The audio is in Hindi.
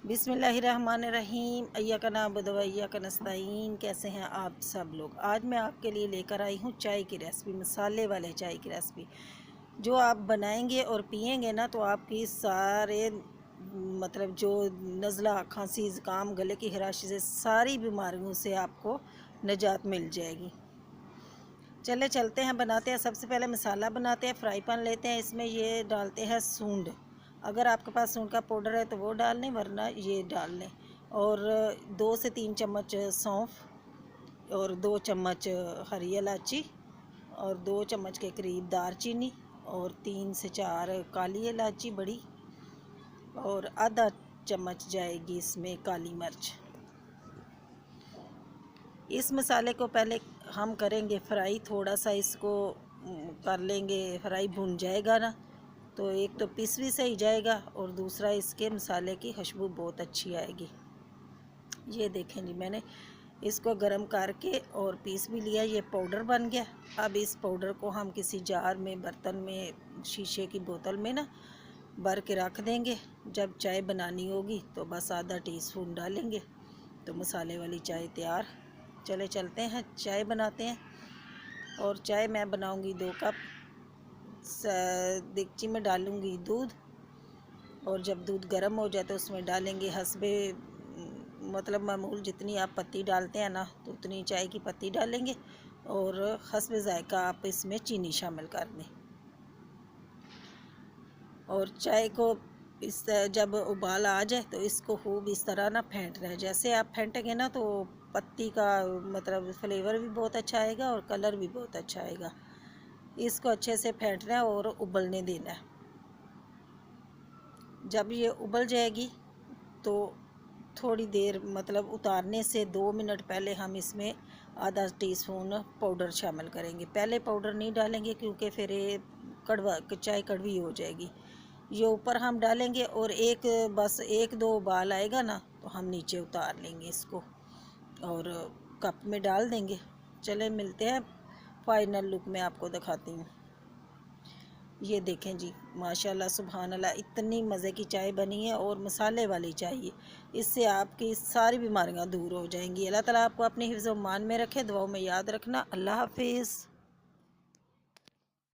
बिस्मिल्लाहिर्रहमानिर्रहीम। अय्याका नअबुदु व अय्याका नस्तईन। कैसे हैं आप सब लोग। आज मैं आपके लिए लेकर आई हूँ चाय की रेसिपी, मसाले वाले चाय की रेसिपी। जो आप बनाएंगे और पिएंगे ना तो आपकी सारे जो नज़ला, खांसी, ज़ुकाम, गले की खराशी से सारी बीमारियों से आपको निजात मिल जाएगी। चले चलते हैं, बनाते हैं। सबसे पहले मसाला बनाते हैं। फ्राई पैन लेते हैं, इसमें ये डालते हैं सूंड। अगर आपके पास सूंड का पाउडर है तो वो डाल लें, वरना ये डाल लें। और 2 से 3 चम्मच सौंफ और 2 चम्मच हरी इलायची और 2 चम्मच के करीब दालचीनी और 3 से 4 काली इलायची बड़ी और आधा चम्मच जाएगी इसमें काली मिर्च। इस मसाले को पहले हम करेंगे फ्राई, थोड़ा सा इसको कर लेंगे फ्राई। भुन जाएगा ना तो एक तो पीस भी सही जाएगा और दूसरा इसके मसाले की खुशबू बहुत अच्छी आएगी। ये देखें जी, मैंने इसको गर्म करके और पीस भी लिया। ये पाउडर बन गया। अब इस पाउडर को हम किसी जार में, बर्तन में, शीशे की बोतल में ना भर के रख देंगे। जब चाय बनानी होगी तो बस आधा टीस्पून डालेंगे तो मसाले वाली चाय तैयार। चले चलते हैं, चाय बनाते हैं। और चाय मैं बनाऊंगी 2 कप। देगची में डालूंगी दूध और जब दूध गर्म हो जाए तो उसमें डालेंगे हस्बे मामूल, जितनी आप पत्ती डालते हैं ना तो उतनी चाय की पत्ती डालेंगे और हस्बे जायका आप इसमें चीनी शामिल कर दें। और चाय को जब उबाल आ जाए तो इसको खूब इस तरह ना फेंटना है। जैसे आप फेंटेंगे ना तो पत्ती का फ्लेवर भी बहुत अच्छा आएगा और कलर भी बहुत अच्छा आएगा। इसको अच्छे से फेंटना है और उबलने देना है। जब ये उबल जाएगी तो थोड़ी देर उतारने से 2 मिनट पहले हम इसमें आधा टीस्पून पाउडर शामिल करेंगे। पहले पाउडर नहीं डालेंगे क्योंकि फिर ये चाय कड़वी हो जाएगी। ये ऊपर हम डालेंगे और बस 1-2 उबाल आएगा ना तो हम नीचे उतार लेंगे इसको और कप में डाल देंगे। चले मिलते हैं, फाइनल लुक में आपको दिखाती हूँ। ये देखें जी, माशाल्लाह सुभान अल्लाह, इतनी मज़े की चाय बनी है और मसाले वाली चाय। इससे आपकी सारी बीमारियां दूर हो जाएंगी। अल्लाह ताला आपको अपने हिफ्ज़-ओ-मान में रखे। दुआओं में याद रखना। अल्लाह हाफिज़।